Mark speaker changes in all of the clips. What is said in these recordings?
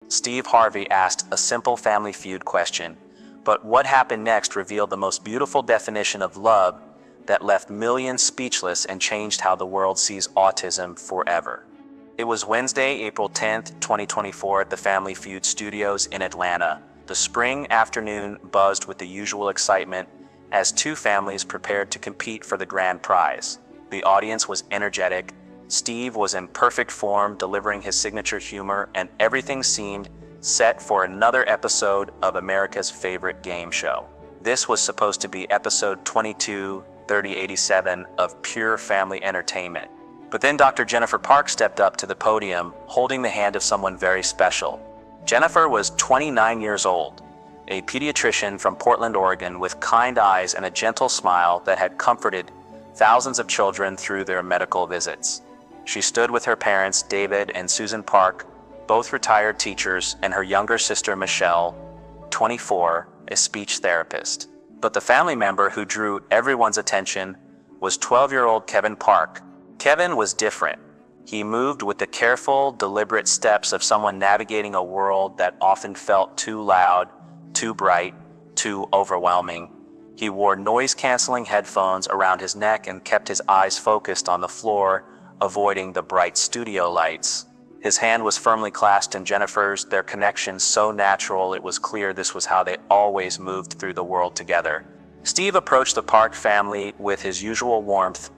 Speaker 1: Steve Harvey asked a simple Family Feud question, but what happened next revealed the most beautiful definition of love that left millions speechless and changed how the world sees autism forever. It was Wednesday, April 10th, 2024 at the Family Feud studios in Atlanta. The spring afternoon buzzed with the usual excitement as two families prepared to compete for the grand prize. The audience was energetic. Steve was in perfect form, delivering his signature humor, and everything seemed set for another episode of America's favorite game show. This was supposed to be episode 22/3087 of pure family entertainment. But then Dr. Jennifer Park stepped up to the podium, holding the hand of someone very special. Jennifer was 29 years old, a pediatrician from Portland, Oregon, with kind eyes and a gentle smile that had comforted thousands of children through their medical visits. She stood with her parents, David and Susan Park, both retired teachers, and her younger sister, Michelle, 24, a speech therapist. But the family member who drew everyone's attention was 12-year-old Kevin Park. Kevin was different. He moved with the careful, deliberate steps of someone navigating a world that often felt too loud, too bright, too overwhelming. He wore noise-canceling headphones around his neck and kept his eyes focused on the floor, avoiding the bright studio lights. His hand was firmly clasped in Jennifer's, their connection so natural it was clear this was how they always moved through the world together. Steve approached the Park family with his usual warmth,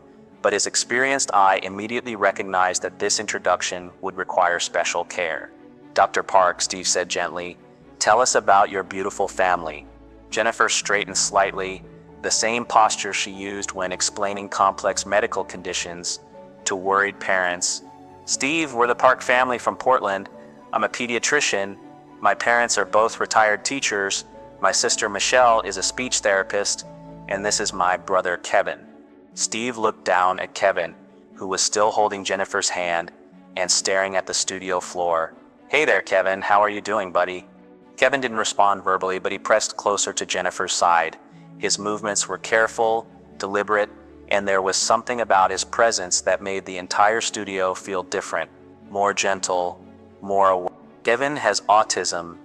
Speaker 1: but his experienced eye immediately recognized that this introduction would require special care. "Dr. Park," Steve said gently, "tell us about your beautiful family." Jennifer straightened slightly, the same posture she used when explaining complex medical conditions to worried parents. "Steve, we're the Park family from Portland. I'm a pediatrician. My parents are both retired teachers. My sister Michelle is a speech therapist, and this is my brother Kevin." Steve looked down at Kevin, who was still holding Jennifer's hand and staring at the studio floor. "Hey there, Kevin. How are you doing, buddy?" Kevin didn't respond verbally, but he pressed closer to Jennifer's side. His movements were careful, deliberate, and there was something about his presence that made the entire studio feel different, more gentle, more aware. "Kevin has autism,"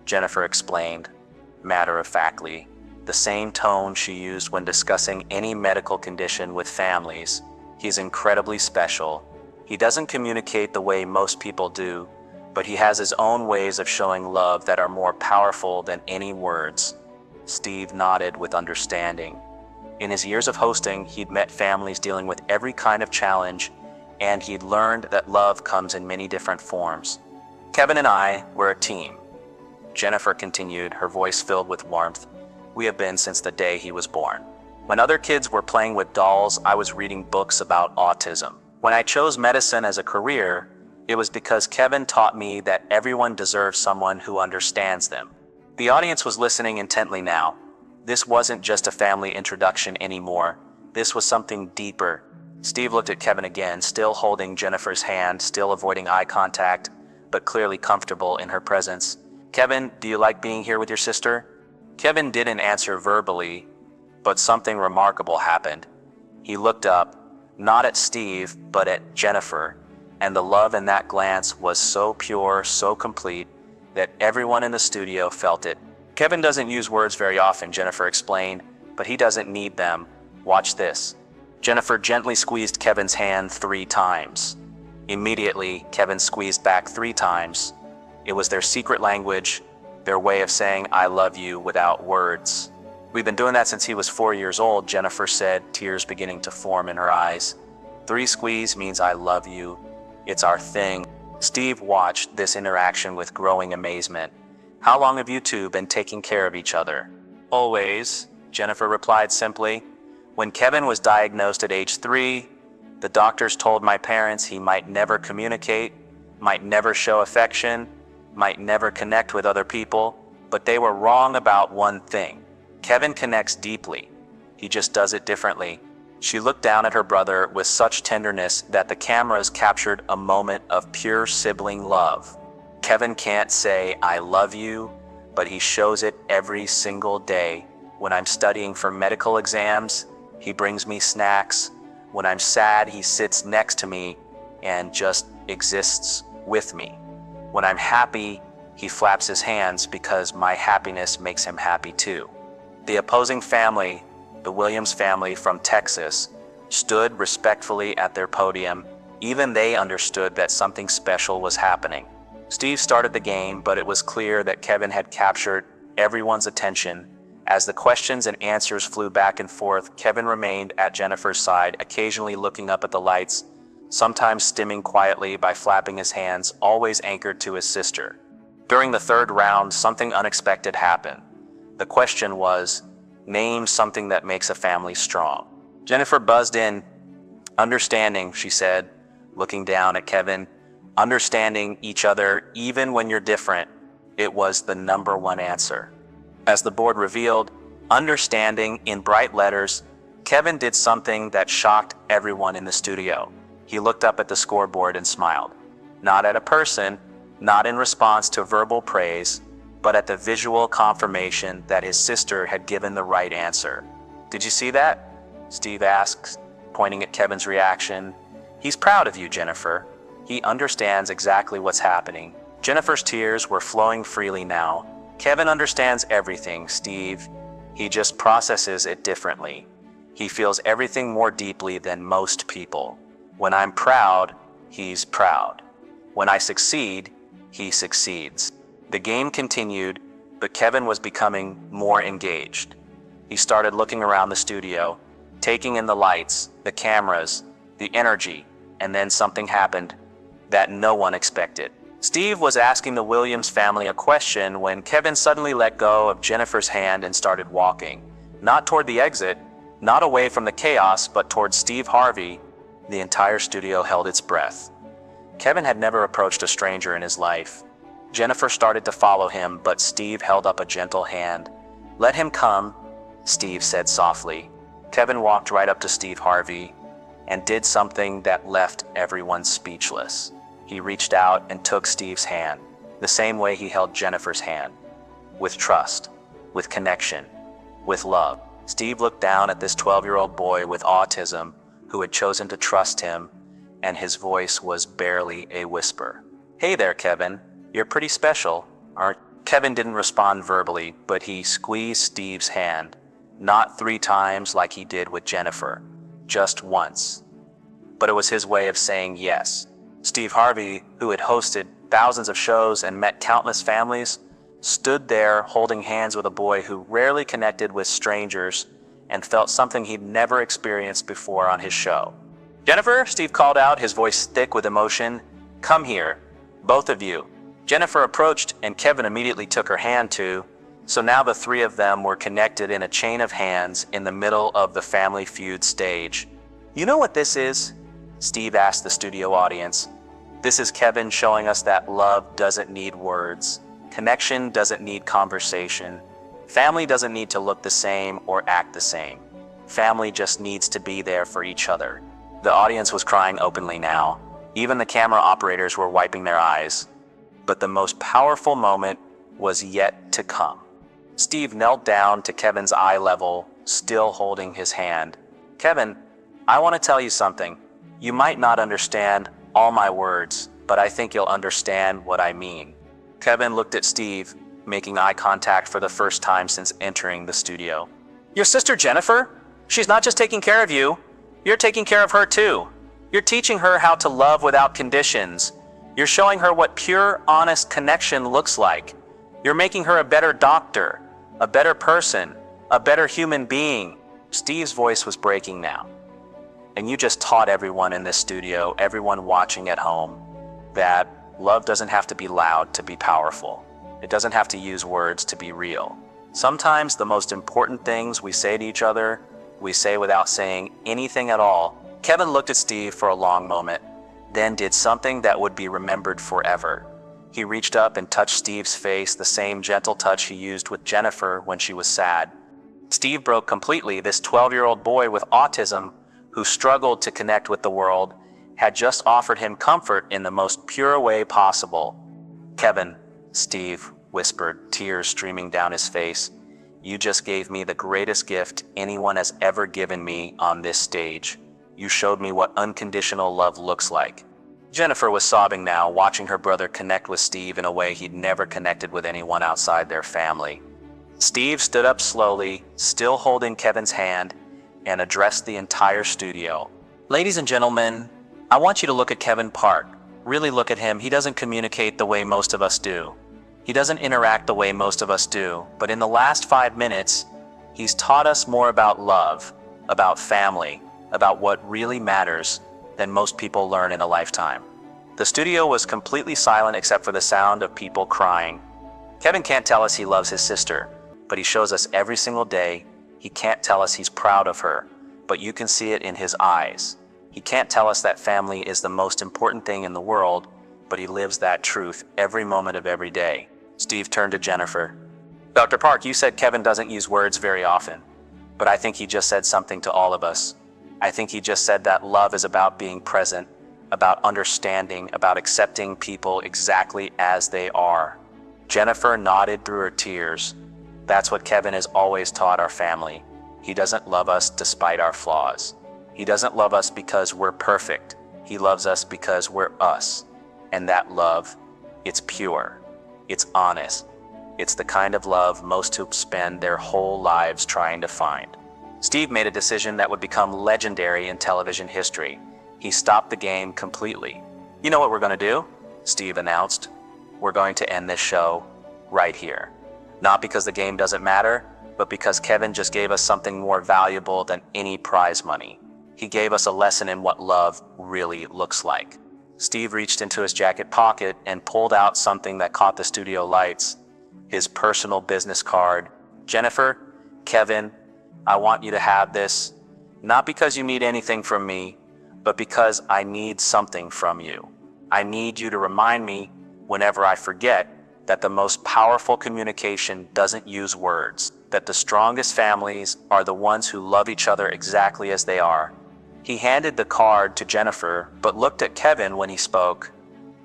Speaker 1: Jennifer explained, matter-of-factly, the same tone she used when discussing any medical condition with families. "He's incredibly special. He doesn't communicate the way most people do, but he has his own ways of showing love that are more powerful than any words." Steve nodded with understanding. In his years of hosting, he'd met families dealing with every kind of challenge, and he'd learned that love comes in many different forms. "Kevin and I, we're a team," Jennifer continued, her voice filled with warmth. "We have been since the day he was born. When other kids were playing with dolls, I was reading books about autism. When I chose medicine as a career, it was because Kevin taught me that everyone deserves someone who understands them." The audience was listening intently now. This wasn't just a family introduction anymore. This was something deeper. Steve looked at Kevin again, still holding Jennifer's hand, still avoiding eye contact, but clearly comfortable in her presence. "Kevin, do you like being here with your sister?" Kevin didn't answer verbally, but something remarkable happened. He looked up, not at Steve, but at Jennifer, and the love in that glance was so pure, so complete, that everyone in the studio felt it. "Kevin doesn't use words very often," Jennifer explained, "but he doesn't need them. Watch this." Jennifer gently squeezed Kevin's hand 3 times. Immediately, Kevin squeezed back 3 times. It was their secret language, their way of saying "I love you" without words. "We've been doing that since he was 4 years old," Jennifer said, tears beginning to form in her eyes. 3 squeeze means "I love you." It's our thing. Steve watched this interaction with growing amazement. "How long have you two been taking care of each other?" "Always," Jennifer replied simply. "When Kevin was diagnosed at age 3, the doctors told my parents he might never communicate, might never show affection, might never connect with other people, but they were wrong about one thing. Kevin connects deeply. He just does it differently." She looked down at her brother with such tenderness that the cameras captured a moment of pure sibling love. "Kevin can't say 'I love you,' but he shows it every single day. When I'm studying for medical exams, he brings me snacks. When I'm sad, he sits next to me and just exists with me. When I'm happy, He flaps his hands because my happiness makes him happy too. The opposing family, the Williams family from Texas, stood respectfully at their podium. Even they understood that something special was happening. Steve started the game, but it was clear that Kevin had captured everyone's attention. As the questions and answers flew back and forth, Kevin remained at Jennifer's side, occasionally looking up at the lights, sometimes stimming quietly by flapping his hands, always anchored to his sister. During the third round, something unexpected happened. The question was, name something that makes a family strong. Jennifer buzzed in. Understanding, she said, looking down at Kevin. Understanding each other even when you're different. It was the number one answer. As the board revealed, understanding in bright letters, Kevin did something that shocked everyone in the studio. He looked up at the scoreboard and smiled. Not at a person, not in response to verbal praise, but at the visual confirmation that his sister had given the right answer. Did you see that? Steve asked, pointing at Kevin's reaction. He's proud of you, Jennifer. He understands exactly what's happening. Jennifer's tears were flowing freely now. Kevin understands everything, Steve. He just processes it differently. He feels everything more deeply than most people. When I'm proud, he's proud. When I succeed, he succeeds. The game continued, but Kevin was becoming more engaged. He started looking around the studio, taking in the lights, the cameras, the energy, and then something happened that no one expected. Steve was asking the Williams family a question when Kevin suddenly let go of Jennifer's hand and started walking. Not toward the exit, not away from the chaos, but toward Steve Harvey. The entire studio held its breath. Kevin had never approached a stranger in his life. Jennifer started to follow him, but Steve held up a gentle hand. Let him come, Steve said softly. Kevin walked right up to Steve Harvey and did something that left everyone speechless. He reached out and took Steve's hand, the same way he held Jennifer's hand. With trust, with connection, with love. Steve looked down at this 12-year-old boy with autism who had chosen to trust him, and his voice was barely a whisper. Hey there, Kevin. You're pretty special, aren't you? Kevin didn't respond verbally, but he squeezed Steve's hand, not 3 times like he did with Jennifer, just once. But it was his way of saying yes. Steve Harvey, who had hosted thousands of shows and met countless families, stood there holding hands with a boy who rarely connected with strangers and felt something he'd never experienced before on his show. Jennifer, Steve called out, his voice thick with emotion. Come here, both of you. Jennifer approached and Kevin immediately took her hand too, so now the 3 of them were connected in a chain of hands in the middle of the Family Feud stage. You know what this is? Steve asked the studio audience. This is Kevin showing us that love doesn't need words. Connection doesn't need conversation. Family doesn't need to look the same or act the same. Family just needs to be there for each other. The audience was crying openly now. Even the camera operators were wiping their eyes. But the most powerful moment was yet to come. Steve knelt down to Kevin's eye level, still holding his hand. Kevin, I want to tell you something. You might not understand all my words, but I think you'll understand what I mean. Kevin looked at Steve, making eye contact for the first time since entering the studio. Your sister Jennifer? She's not just taking care of you. You're taking care of her too. You're teaching her how to love without conditions. You're showing her what pure, honest connection looks like. You're making her a better doctor, a better person, a better human being. Steve's voice was breaking now. And you just taught everyone in this studio, everyone watching at home, that love doesn't have to be loud to be powerful. It doesn't have to use words to be real. Sometimes the most important things we say to each other, we say without saying anything at all. Kevin looked at Steve for a long moment, then did something that would be remembered forever. He reached up and touched Steve's face, the same gentle touch he used with Jennifer when she was sad. Steve broke completely. This 12-year-old boy with autism who struggled to connect with the world had just offered him comfort in the most pure way possible. Kevin, Steve whispered, tears streaming down his face, you just gave me the greatest gift anyone has ever given me on this stage. You showed me what unconditional love looks like. Jennifer was sobbing now, watching her brother connect with Steve in a way he'd never connected with anyone outside their family. Steve stood up slowly, still holding Kevin's hand, and addressed the entire studio. Ladies and gentlemen, I want you to look at Kevin Park. Really look at him. He doesn't communicate the way most of us do. He doesn't interact the way most of us do. But in the last 5 minutes, he's taught us more about love, about family, about what really matters than most people learn in a lifetime. The studio was completely silent except for the sound of people crying. Kevin can't tell us he loves his sister, but he shows us every single day. He can't tell us he's proud of her, but you can see it in his eyes. He can't tell us that family is the most important thing in the world, but he lives that truth every moment of every day. Steve turned to Jennifer. Dr. Park, you said Kevin doesn't use words very often, but I think he just said something to all of us. I think he just said that love is about being present, about understanding, about accepting people exactly as they are. Jennifer nodded through her tears. That's what Kevin has always taught our family. He doesn't love us despite our flaws. He doesn't love us because we're perfect. He loves us because we're us. And that love, it's pure. It's honest. It's the kind of love most who spend their whole lives trying to find. Steve made a decision that would become legendary in television history. He stopped the game completely. You know what we're going to do? Steve announced. We're going to end this show right here. Not because the game doesn't matter, but because Kevin just gave us something more valuable than any prize money. He gave us a lesson in what love really looks like. Steve reached into his jacket pocket and pulled out something that caught the studio lights. His personal business card. Jennifer, Kevin, I want you to have this, not because you need anything from me, but because I need something from you. I need you to remind me whenever I forget that the most powerful communication doesn't use words, that the strongest families are the ones who love each other exactly as they are. He handed the card to Jennifer, but looked at Kevin when he spoke.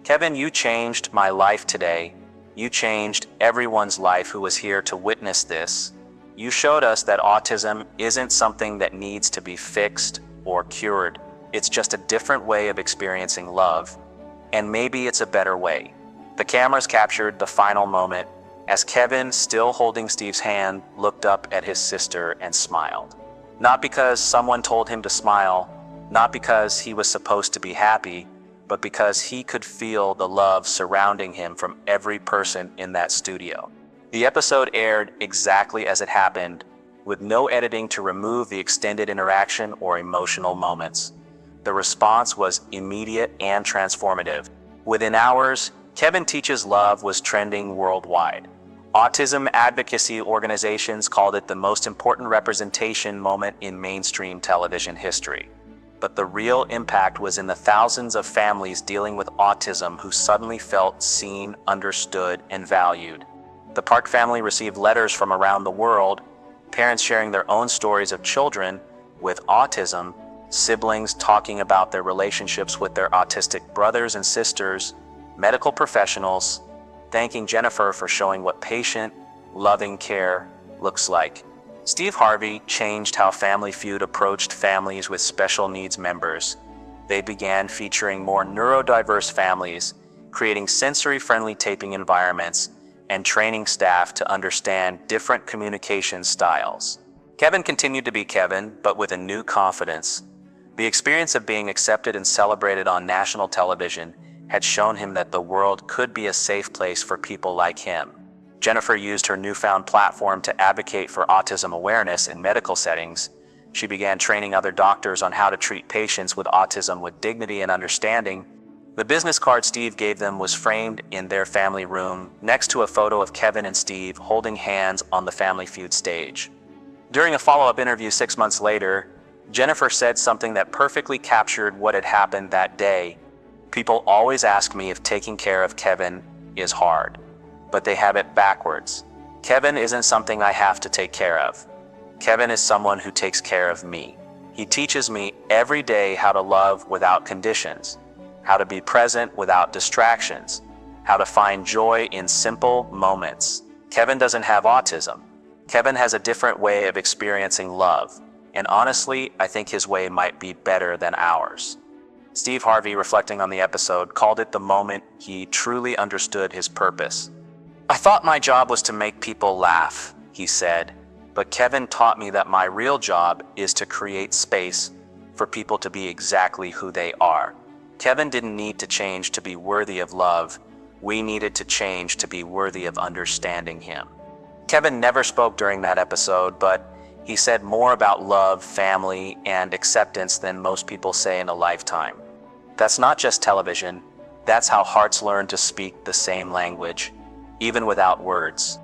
Speaker 1: Kevin, you changed my life today. You changed everyone's life who was here to witness this. You showed us that autism isn't something that needs to be fixed or cured. It's just a different way of experiencing love. And maybe it's a better way. The cameras captured the final moment as Kevin, still holding Steve's hand, looked up at his sister and smiled. Not because someone told him to smile, not because he was supposed to be happy, but because he could feel the love surrounding him from every person in that studio. The episode aired exactly as it happened, with no editing to remove the extended interaction or emotional moments. The response was immediate and transformative. Within hours, Kevin Teaches Love was trending worldwide. Autism advocacy organizations called it the most important representation moment in mainstream television history. But the real impact was in the thousands of families dealing with autism who suddenly felt seen, understood, and valued. The Park family received letters from around the world, parents sharing their own stories of children with autism, siblings talking about their relationships with their autistic brothers and sisters, medical professionals thanking Jennifer for showing what patient, loving care looks like. Steve Harvey changed how Family Feud approached families with special needs members. They began featuring more neurodiverse families, creating sensory-friendly taping environments, and training staff to understand different communication styles. Kevin continued to be Kevin, but with a new confidence. The experience of being accepted and celebrated on national television had shown him that the world could be a safe place for people like him. Jennifer used her newfound platform to advocate for autism awareness in medical settings. She began training other doctors on how to treat patients with autism with dignity and understanding. The business card Steve gave them was framed in their family room next to a photo of Kevin and Steve holding hands on the Family Feud stage. During a follow-up interview 6 months later, Jennifer said something that perfectly captured what had happened that day. People always ask me if taking care of Kevin is hard, but they have it backwards. Kevin isn't something I have to take care of. Kevin is someone who takes care of me. He teaches me every day how to love without conditions, how to be present without distractions, how to find joy in simple moments. Kevin doesn't have autism. Kevin has a different way of experiencing love, and honestly, I think his way might be better than ours. Steve Harvey, reflecting on the episode, called it the moment he truly understood his purpose. "I thought my job was to make people laugh," he said, "but Kevin taught me that my real job is to create space for people to be exactly who they are." Kevin didn't need to change to be worthy of love. We needed to change to be worthy of understanding him. Kevin never spoke during that episode, but he said more about love, family, and acceptance than most people say in a lifetime. That's not just television. That's how hearts learn to speak the same language, even without words.